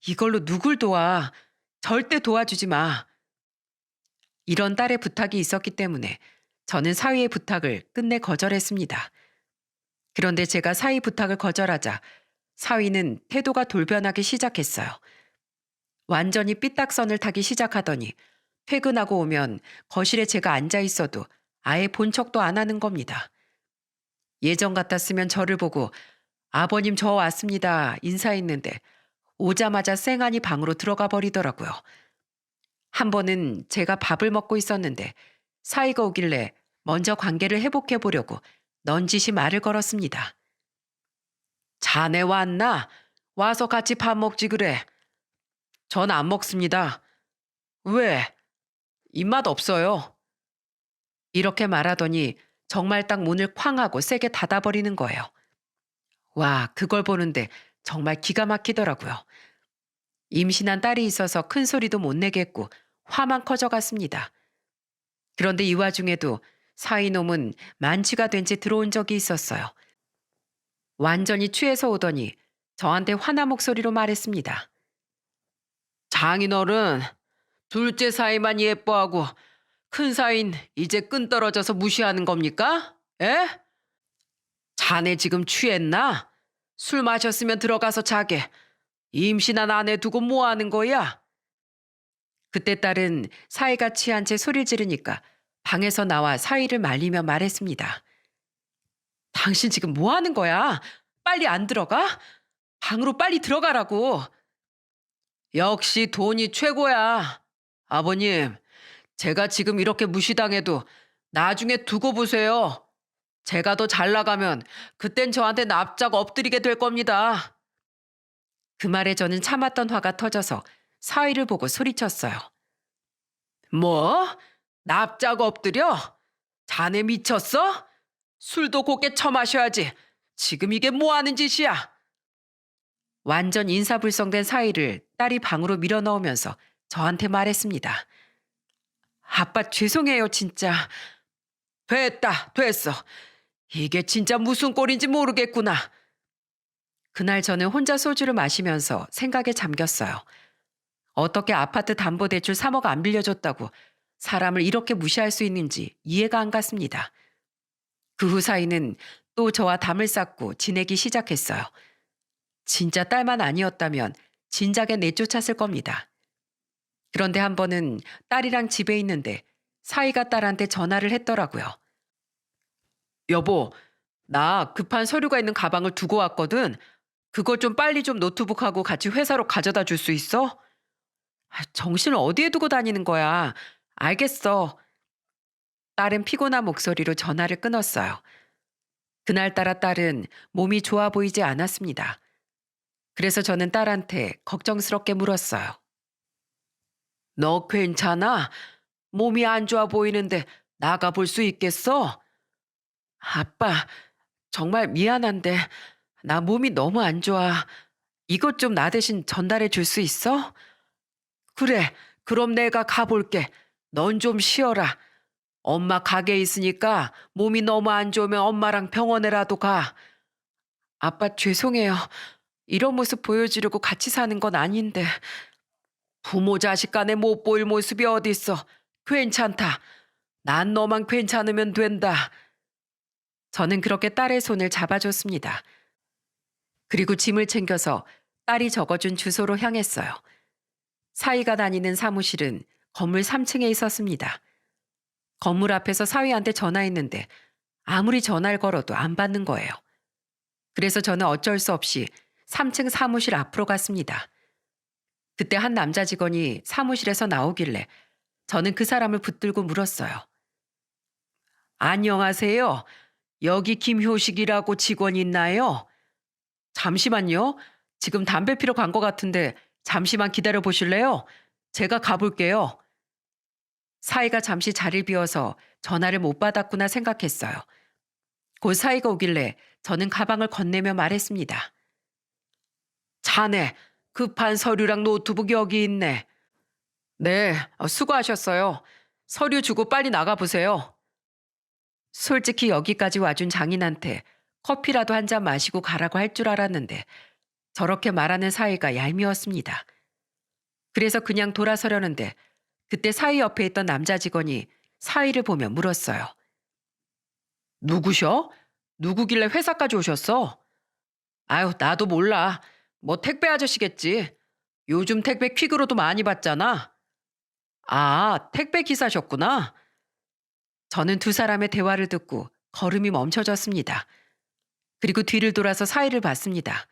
이걸로 누굴 도와. 절대 도와주지 마. 이런 딸의 부탁이 있었기 때문에 저는 사위의 부탁을 끝내 거절했습니다. 그런데 제가 사위 부탁을 거절하자 사위는 태도가 돌변하기 시작했어요. 완전히 삐딱선을 타기 시작하더니 퇴근하고 오면 거실에 제가 앉아 있어도 아예 본 척도 안 하는 겁니다. 예전 같았으면 저를 보고 아버님 저 왔습니다 인사했는데 오자마자 쌩하니 방으로 들어가 버리더라고요. 한 번은 제가 밥을 먹고 있었는데 사위가 오길래 먼저 관계를 회복해 보려고 넌지시 말을 걸었습니다. 자네 왔나? 와서 같이 밥 먹지 그래. 전 안 먹습니다. 왜? 입맛 없어요. 이렇게 말하더니 정말 딱 문을 쾅 하고 세게 닫아버리는 거예요. 와, 그걸 보는데 정말 기가 막히더라고요. 임신한 딸이 있어서 큰 소리도 못 내겠고 화만 커져갔습니다. 그런데 이 와중에도 사위놈은 만취가 된 채 들어온 적이 있었어요. 완전히 취해서 오더니 저한테 화난 목소리로 말했습니다. 장인어른, 둘째 사위만 예뻐하고 큰 사위는 이제 끈 떨어져서 무시하는 겁니까? 에? 자네 지금 취했나? 술 마셨으면 들어가서 자게. 임신한 아내 두고 뭐 하는 거야? 그때 딸은 사위가 취한 채 소리를 지르니까 방에서 나와 사위를 말리며 말했습니다. 당신 지금 뭐 하는 거야? 빨리 안 들어가? 방으로 빨리 들어가라고. 역시 돈이 최고야. 아버님, 제가 지금 이렇게 무시당해도 나중에 두고 보세요. 제가 더 잘 나가면 그땐 저한테 납작 엎드리게 될 겁니다. 그 말에 저는 참았던 화가 터져서 사위를 보고 소리쳤어요. 뭐? 납작 엎드려? 자네 미쳤어? 술도 곱게 처마셔야지. 지금 이게 뭐 하는 짓이야? 완전 인사불성된 사위를 딸이 방으로 밀어넣으면서 저한테 말했습니다. 아빠 죄송해요 진짜. 됐다 됐어. 이게 진짜 무슨 꼴인지 모르겠구나. 그날 저는 혼자 소주를 마시면서 생각에 잠겼어요. 어떻게 아파트 담보대출 3억 안 빌려줬다고 사람을 이렇게 무시할 수 있는지 이해가 안 갔습니다. 그 후 사이는 또 저와 담을 쌓고 지내기 시작했어요. 진짜 딸만 아니었다면 진작에 내쫓았을 겁니다. 그런데 한 번은 딸이랑 집에 있는데 사이가 딸한테 전화를 했더라고요. 여보, 나 급한 서류가 있는 가방을 두고 왔거든. 그거 좀 빨리 좀 노트북하고 같이 회사로 가져다 줄 수 있어? 정신을 어디에 두고 다니는 거야. 알겠어. 딸은 피곤한 목소리로 전화를 끊었어요. 그날따라 딸은 몸이 좋아 보이지 않았습니다. 그래서 저는 딸한테 걱정스럽게 물었어요. 너 괜찮아? 몸이 안 좋아 보이는데 나가 볼 수 있겠어? 아빠, 정말 미안한데 나 몸이 너무 안 좋아. 이것 좀 나 대신 전달해 줄 수 있어? 그래, 그럼 내가 가볼게. 넌 좀 쉬어라. 엄마 가게에 있으니까 몸이 너무 안 좋으면 엄마랑 병원에라도 가. 아빠 죄송해요. 이런 모습 보여주려고 같이 사는 건 아닌데. 부모 자식 간에 못 보일 모습이 어딨어. 괜찮다. 난 너만 괜찮으면 된다. 저는 그렇게 딸의 손을 잡아줬습니다. 그리고 짐을 챙겨서 딸이 적어준 주소로 향했어요. 사위가 다니는 사무실은 건물 3층에 있었습니다. 건물 앞에서 사위한테 전화했는데 아무리 전화를 걸어도 안 받는 거예요. 그래서 저는 어쩔 수 없이 3층 사무실 앞으로 갔습니다. 그때 한 남자 직원이 사무실에서 나오길래 저는 그 사람을 붙들고 물었어요. 안녕하세요. 여기 김효식이라고 직원 있나요? 잠시만요. 지금 담배 피러 간 것 같은데 잠시만 기다려 보실래요? 제가 가볼게요. 사이가 잠시 자리를 비워서 전화를 못 받았구나 생각했어요. 곧 사이가 오길래 저는 가방을 건네며 말했습니다. 자네, 급한 서류랑 노트북 여기 있네. 네, 수고하셨어요. 서류 주고 빨리 나가보세요. 솔직히 여기까지 와준 장인한테 커피라도 한 잔 마시고 가라고 할 줄 알았는데 저렇게 말하는 사이가 얄미웠습니다. 그래서 그냥 돌아서려는데 그때 사이 옆에 있던 남자 직원이 사이를 보며 물었어요. 누구셔? 누구길래 회사까지 오셨어? 아유, 나도 몰라. 뭐 택배 아저씨겠지. 요즘 택배 퀵으로도 많이 받잖아. 아, 택배 기사셨구나. 저는 두 사람의 대화를 듣고 걸음이 멈춰졌습니다. 그리고 뒤를 돌아서 사이를 봤습니다.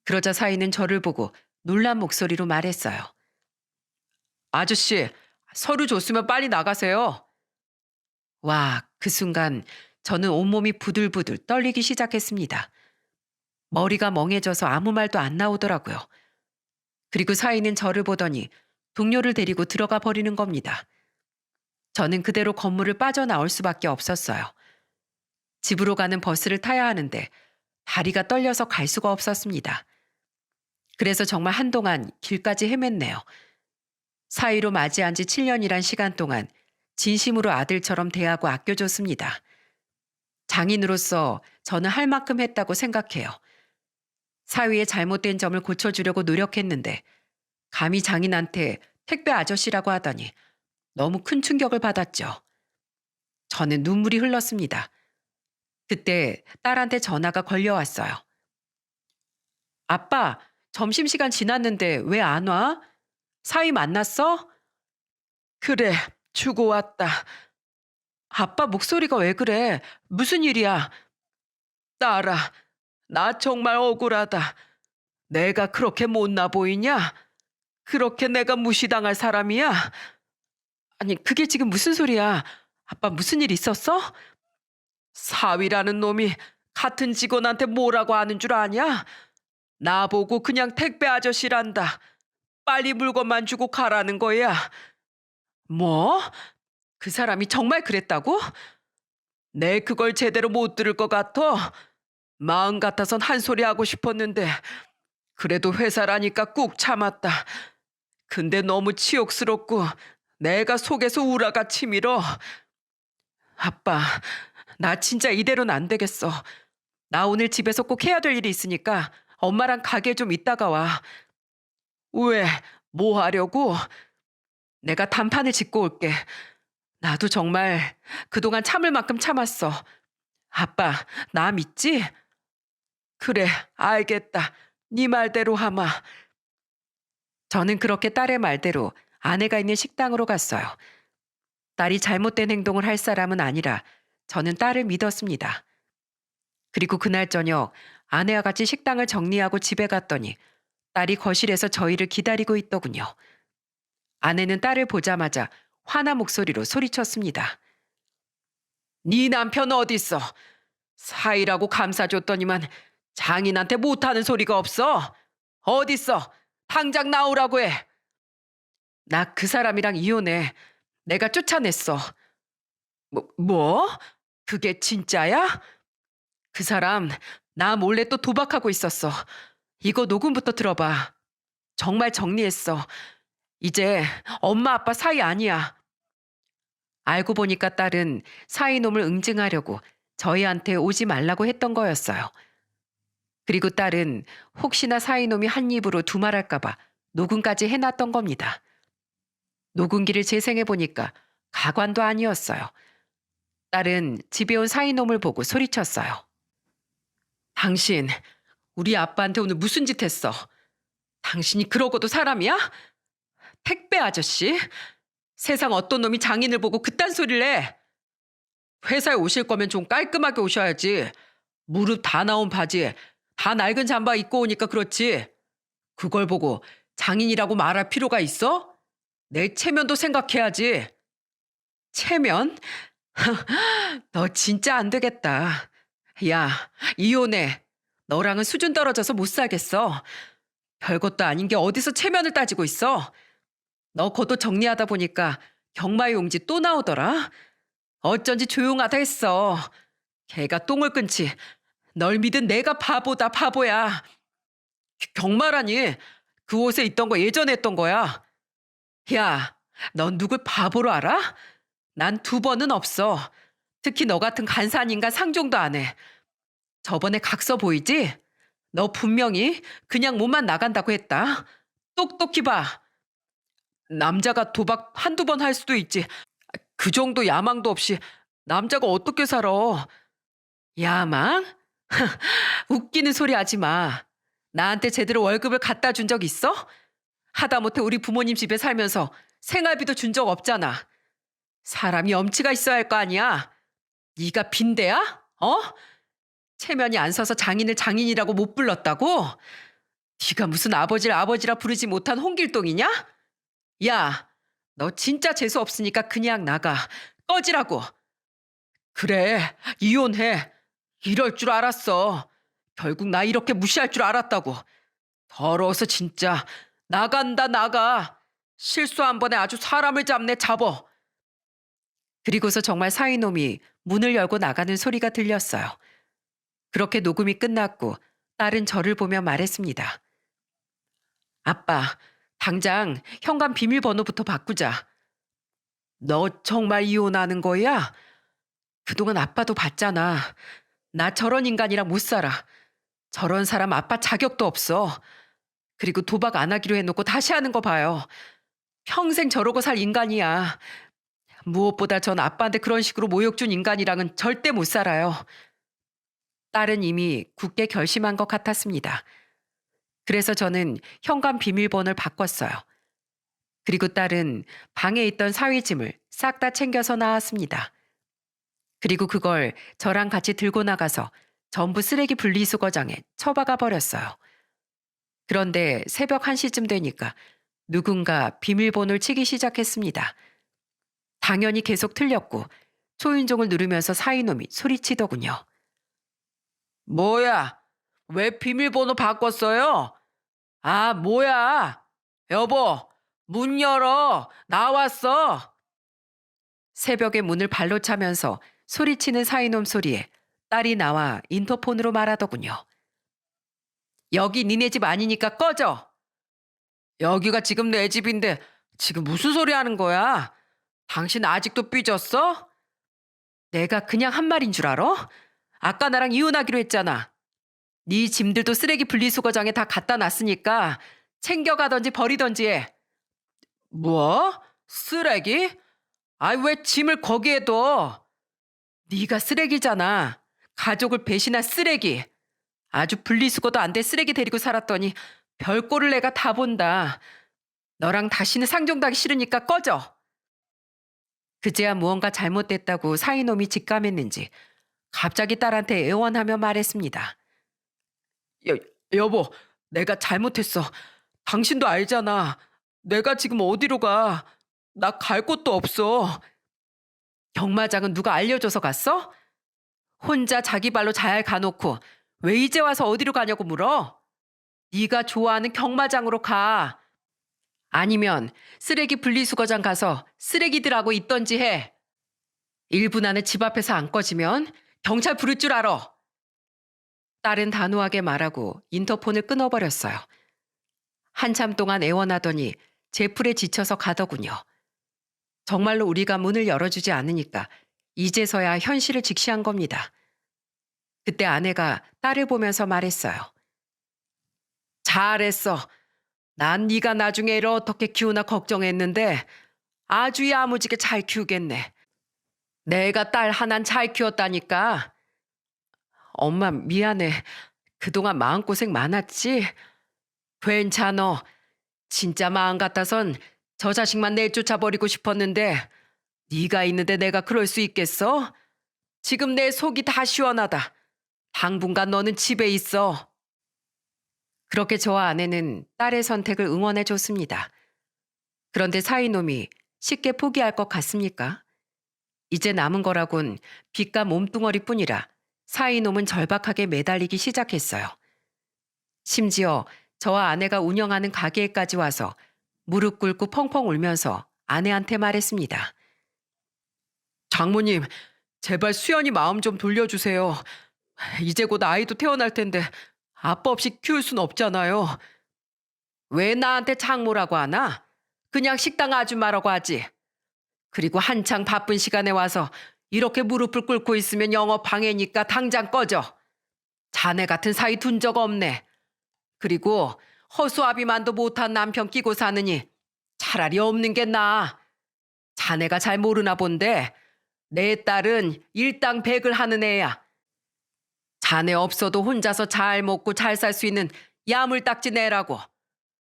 그러자 사이는 저를 보고 놀란 목소리로 말했어요. 아저씨, 서류 줬으면 빨리 나가세요. 와, 그 순간 저는 온몸이 부들부들 떨리기 시작했습니다. 머리가 멍해져서 아무 말도 안 나오더라고요. 그리고 사이는 저를 보더니 동료를 데리고 들어가 버리는 겁니다. 저는 그대로 건물을 빠져나올 수밖에 없었어요. 집으로 가는 버스를 타야 하는데 다리가 떨려서 갈 수가 없었습니다. 그래서 정말 한동안 길까지 헤맸네요. 사이로 맞이한 지 7년이란 시간 동안 진심으로 아들처럼 대하고 아껴줬습니다. 장인으로서 저는 할 만큼 했다고 생각해요. 사위의 잘못된 점을 고쳐주려고 노력했는데 감히 장인한테 택배 아저씨라고 하더니 너무 큰 충격을 받았죠. 저는 눈물이 흘렀습니다. 그때 딸한테 전화가 걸려왔어요. 아빠, 점심시간 지났는데 왜 안 와? 사위 만났어? 그래, 주고 왔다. 아빠 목소리가 왜 그래? 무슨 일이야? 딸아, 나 정말 억울하다. 내가 그렇게 못나 보이냐? 그렇게 내가 무시당할 사람이야? 아니, 그게 지금 무슨 소리야? 아빠 무슨 일 있었어? 사위라는 놈이 같은 직원한테 뭐라고 하는 줄 아냐? 나보고 그냥 택배 아저씨란다. 빨리 물건만 주고 가라는 거야. 뭐? 그 사람이 정말 그랬다고? 내 그걸 제대로 못 들을 것 같아. 마음 같아선 한 소리 하고 싶었는데 그래도 회사라니까 꾹 참았다. 근데 너무 치욕스럽고 내가 속에서 우라가 치밀어. 아빠, 나 진짜 이대로는 안 되겠어. 나 오늘 집에서 꼭 해야 될 일이 있으니까 엄마랑 가게 좀 있다가 와. 왜? 뭐 하려고? 내가 단판을 짓고 올게. 나도 정말 그동안 참을 만큼 참았어. 아빠, 나 믿지? 그래, 알겠다. 네 말대로 하마. 저는 그렇게 딸의 말대로 아내가 있는 식당으로 갔어요. 딸이 잘못된 행동을 할 사람은 아니라 저는 딸을 믿었습니다. 그리고 그날 저녁 아내와 같이 식당을 정리하고 집에 갔더니 딸이 거실에서 저희를 기다리고 있더군요. 아내는 딸을 보자마자 화난 목소리로 소리쳤습니다. 네 남편 어딨어? 사이라고 감싸줬더니만 장인한테 못하는 소리가 없어. 어딨어? 당장 나오라고 해. 나 그 사람이랑 이혼해. 내가 쫓아냈어. 뭐? 그게 진짜야? 그 사람 나 몰래 또 도박하고 있었어. 이거 녹음부터 들어봐. 정말 정리했어. 이제 엄마 아빠 사이 아니야. 알고 보니까 딸은 사이놈을 응징하려고 저희한테 오지 말라고 했던 거였어요. 그리고 딸은 혹시나 사이놈이 한 입으로 두말할까봐 녹음까지 해놨던 겁니다. 녹음기를 재생해보니까 가관도 아니었어요. 딸은 집에 온 사이놈을 보고 소리쳤어요. 당신 우리 아빠한테 오늘 무슨 짓 했어? 당신이 그러고도 사람이야? 택배 아저씨? 세상 어떤 놈이 장인을 보고 그딴 소리를 해? 회사에 오실 거면 좀 깔끔하게 오셔야지. 무릎 다 나온 바지에 다 낡은 잠바 입고 오니까 그렇지. 그걸 보고 장인이라고 말할 필요가 있어? 내 체면도 생각해야지. 체면? 너 진짜 안 되겠다. 야, 이혼해. 너랑은 수준 떨어져서 못 살겠어. 별것도 아닌 게 어디서 체면을 따지고 있어. 너 겉옷 정리하다 보니까 경마 용지 또 나오더라. 어쩐지 조용하다 했어. 걔가 똥을 끊지. 널 믿은 내가 바보다 바보야. 경마라니. 그 옷에 있던 거 예전에 했던 거야. 야, 넌 누굴 바보로 알아? 난 두 번은 없어. 특히 너 같은 간사한 인간 상종도 안 해. 저번에 각서 보이지? 너 분명히 그냥 몸만 나간다고 했다. 똑똑히 봐. 남자가 도박 한두 번 할 수도 있지. 그 정도 야망도 없이 남자가 어떻게 살아? 야망? 웃기는 소리 하지 마. 나한테 제대로 월급을 갖다 준 적 있어? 하다못해 우리 부모님 집에 살면서 생활비도 준 적 없잖아. 사람이 염치가 있어야 할 거 아니야. 네가 빈대야? 어? 체면이 안 서서 장인을 장인이라고 못 불렀다고? 네가 무슨 아버지를 아버지라 부르지 못한 홍길동이냐? 야, 너 진짜 재수 없으니까 그냥 나가. 꺼지라고. 그래, 이혼해. 이럴 줄 알았어. 결국 나 이렇게 무시할 줄 알았다고. 더러워서 진짜. 나간다, 나가. 실수 한 번에 아주 사람을 잡네, 잡어. 그리고서 정말 사이놈이 문을 열고 나가는 소리가 들렸어요. 그렇게 녹음이 끝났고 딸은 저를 보며 말했습니다. 아빠, 당장 현관 비밀번호부터 바꾸자. 너 정말 이혼하는 거야? 그동안 아빠도 봤잖아. 나 저런 인간이랑 못 살아. 저런 사람 아빠 자격도 없어. 그리고 도박 안 하기로 해놓고 다시 하는 거 봐요. 평생 저러고 살 인간이야. 무엇보다 전 아빠한테 그런 식으로 모욕 준 인간이랑은 절대 못 살아요. 딸은 이미 굳게 결심한 것 같았습니다. 그래서 저는 현관 비밀번호를 바꿨어요. 그리고 딸은 방에 있던 사위짐을 싹 다 챙겨서 나왔습니다. 그리고 그걸 저랑 같이 들고 나가서 전부 쓰레기 분리수거장에 처박아 버렸어요. 그런데 새벽 1시쯤 되니까 누군가 비밀번호를 치기 시작했습니다. 당연히 계속 틀렸고 초인종을 누르면서 사이놈이 소리치더군요. 뭐야? 왜 비밀번호 바꿨어요? 아, 뭐야? 여보, 문 열어. 나왔어. 새벽에 문을 발로 차면서 소리치는 사이놈 소리에 딸이 나와 인터폰으로 말하더군요. 여기 니네 집 아니니까 꺼져. 여기가 지금 내 집인데 지금 무슨 소리 하는 거야? 당신 아직도 삐졌어? 내가 그냥 한 말인 줄 알아? 아까 나랑 이혼하기로 했잖아. 네 짐들도 쓰레기 분리수거장에 다 갖다 놨으니까 챙겨가던지 버리던지 해. 뭐? 쓰레기? 아이 왜 짐을 거기에 둬? 네가 쓰레기잖아. 가족을 배신한 쓰레기. 아주 분리수거도 안 돼 쓰레기 데리고 살았더니 별꼴을 내가 다 본다. 너랑 다시는 상종하기 싫으니까 꺼져. 그제야 무언가 잘못됐다고 사이놈이 직감했는지 갑자기 딸한테 애원하며 말했습니다. 여, 여보, 내가 잘못했어. 당신도 알잖아. 내가 지금 어디로 가? 나 갈 곳도 없어. 경마장은 누가 알려줘서 갔어? 혼자 자기 발로 잘 가놓고 왜 이제 와서 어디로 가냐고 물어? 네가 좋아하는 경마장으로 가. 아니면 쓰레기 분리수거장 가서 쓰레기들하고 있던지 해. 1분 안에 집 앞에서 안 꺼지면 경찰 부를 줄 알아. 딸은 단호하게 말하고 인터폰을 끊어버렸어요. 한참 동안 애원하더니 제풀에 지쳐서 가더군요. 정말로 우리가 문을 열어주지 않으니까 이제서야 현실을 직시한 겁니다. 그때 아내가 딸을 보면서 말했어요. 잘했어. 난 네가 나중에 애를 어떻게 키우나 걱정했는데 아주 야무지게 잘 키우겠네. 내가 딸 하나는 잘 키웠다니까. 엄마 미안해. 그동안 마음고생 많았지? 괜찮어. 진짜 마음 같아선 저 자식만 내쫓아버리고 싶었는데 네가 있는데 내가 그럴 수 있겠어? 지금 내 속이 다 시원하다. 당분간 너는 집에 있어. 그렇게 저와 아내는 딸의 선택을 응원해 줬습니다. 그런데 사이놈이 쉽게 포기할 것 같습니까? 이제 남은 거라곤 빚과 몸뚱어리뿐이라 사이놈은 절박하게 매달리기 시작했어요. 심지어 저와 아내가 운영하는 가게에까지 와서 무릎 꿇고 펑펑 울면서 아내한테 말했습니다. 장모님, 제발 수연이 마음 좀 돌려주세요. 이제 곧 아이도 태어날 텐데 아빠 없이 키울 순 없잖아요. 왜 나한테 장모라고 하나? 그냥 식당 아줌마라고 하지. 그리고 한창 바쁜 시간에 와서 이렇게 무릎을 꿇고 있으면 영업 방해니까 당장 꺼져. 자네 같은 사이 둔 적 없네. 그리고 허수아비만도 못한 남편 끼고 사느니 차라리 없는 게 나아. 자네가 잘 모르나 본데 내 딸은 일당백을 하는 애야. 자네 없어도 혼자서 잘 먹고 잘 살 수 있는 야물딱지 애라고.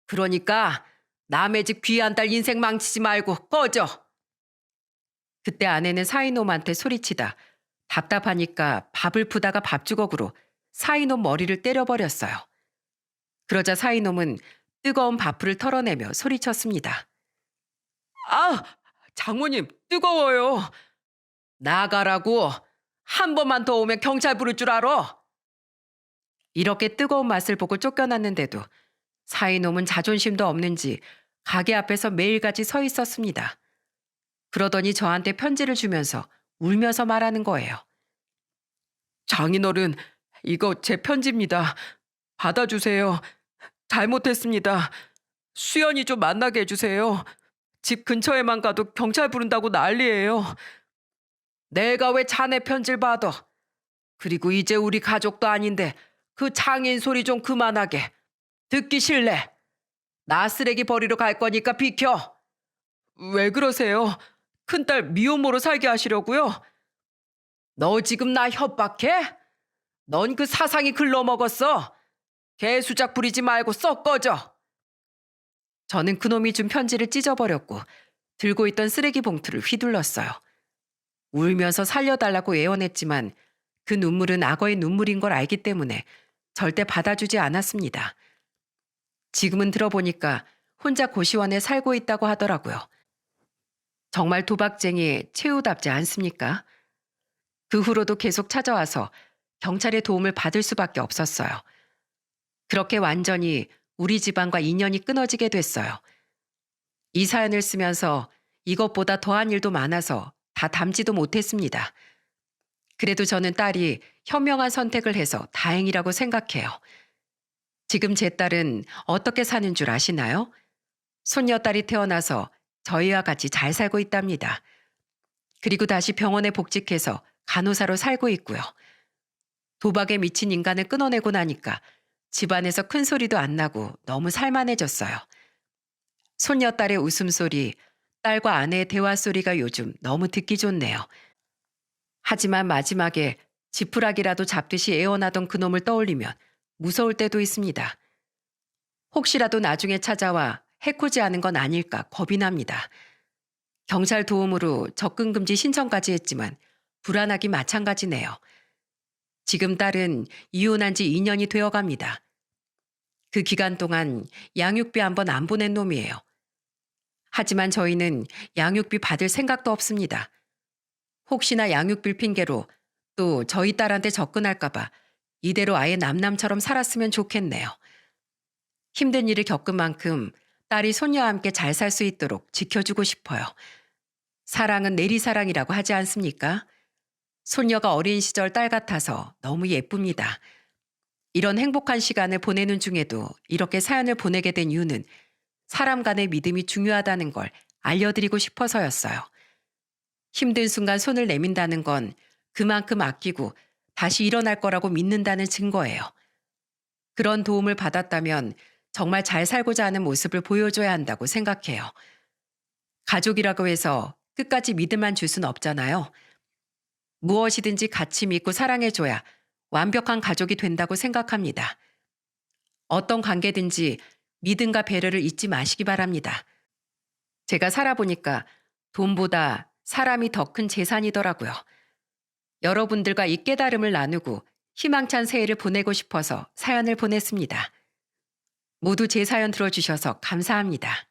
그러니까 남의 집 귀한 딸 인생 망치지 말고 꺼져. 그때 아내는 사이놈한테 소리치다 답답하니까 밥을 푸다가 밥주걱으로 사이놈 머리를 때려버렸어요. 그러자 사이놈은 뜨거운 밥풀을 털어내며 소리쳤습니다. 아, 장모님 뜨거워요. 나가라고. 한 번만 더 오면 경찰 부를 줄 알아. 이렇게 뜨거운 맛을 보고 쫓겨났는데도 사이놈은 자존심도 없는지 가게 앞에서 매일같이 서 있었습니다. 그러더니 저한테 편지를 주면서 울면서 말하는 거예요. 장인어른, 이거 제 편지입니다. 받아주세요. 잘못했습니다. 수연이 좀 만나게 해주세요. 집 근처에만 가도 경찰 부른다고 난리예요. 내가 왜 자네 편지를 받아? 그리고 이제 우리 가족도 아닌데 그 장인 소리 좀 그만하게. 듣기 싫래. 나 쓰레기 버리러 갈 거니까 비켜. 왜 그러세요? 큰딸 미혼모로 살게 하시려고요? 너 지금 나 협박해? 넌 그 사상이 글러먹었어. 개수작 부리지 말고 썩 꺼져. 저는 그놈이 준 편지를 찢어버렸고 들고 있던 쓰레기 봉투를 휘둘렀어요. 울면서 살려달라고 애원했지만 그 눈물은 악어의 눈물인 걸 알기 때문에 절대 받아주지 않았습니다. 지금은 들어보니까 혼자 고시원에 살고 있다고 하더라고요. 정말 도박쟁이 최후답지 않습니까? 그 후로도 계속 찾아와서 경찰의 도움을 받을 수밖에 없었어요. 그렇게 완전히 우리 집안과 인연이 끊어지게 됐어요. 이 사연을 쓰면서 이것보다 더한 일도 많아서 다 담지도 못했습니다. 그래도 저는 딸이 현명한 선택을 해서 다행이라고 생각해요. 지금 제 딸은 어떻게 사는 줄 아시나요? 손녀딸이 태어나서 저희와 같이 잘 살고 있답니다. 그리고 다시 병원에 복직해서 간호사로 살고 있고요. 도박에 미친 인간을 끊어내고 나니까 집안에서 큰 소리도 안 나고 너무 살만해졌어요. 손녀딸의 웃음소리, 딸과 아내의 대화 소리가 요즘 너무 듣기 좋네요. 하지만 마지막에 지푸라기라도 잡듯이 애원하던 그놈을 떠올리면 무서울 때도 있습니다. 혹시라도 나중에 찾아와 해코지 하는 건 아닐까 겁이 납니다. 경찰 도움으로 접근금지 신청까지 했지만 불안하기 마찬가지네요. 지금 딸은 이혼한 지 2년이 되어갑니다. 그 기간 동안 양육비 한 번 안 보낸 놈이에요. 하지만 저희는 양육비 받을 생각도 없습니다. 혹시나 양육비 핑계로 또 저희 딸한테 접근할까봐 이대로 아예 남남처럼 살았으면 좋겠네요. 힘든 일을 겪은 만큼 딸이 손녀와 함께 잘 살 수 있도록 지켜주고 싶어요. 사랑은 내리사랑이라고 하지 않습니까? 손녀가 어린 시절 딸 같아서 너무 예쁩니다. 이런 행복한 시간을 보내는 중에도 이렇게 사연을 보내게 된 이유는 사람 간의 믿음이 중요하다는 걸 알려드리고 싶어서였어요. 힘든 순간 손을 내민다는 건 그만큼 아끼고 다시 일어날 거라고 믿는다는 증거예요. 그런 도움을 받았다면 정말 잘 살고자 하는 모습을 보여줘야 한다고 생각해요. 가족이라고 해서 끝까지 믿음만 줄 순 없잖아요. 무엇이든지 같이 믿고 사랑해줘야 완벽한 가족이 된다고 생각합니다. 어떤 관계든지 믿음과 배려를 잊지 마시기 바랍니다. 제가 살아보니까 돈보다 사람이 더 큰 재산이더라고요. 여러분들과 이 깨달음을 나누고 희망찬 새해를 보내고 싶어서 사연을 보냈습니다. 모두 제 사연 들어주셔서 감사합니다.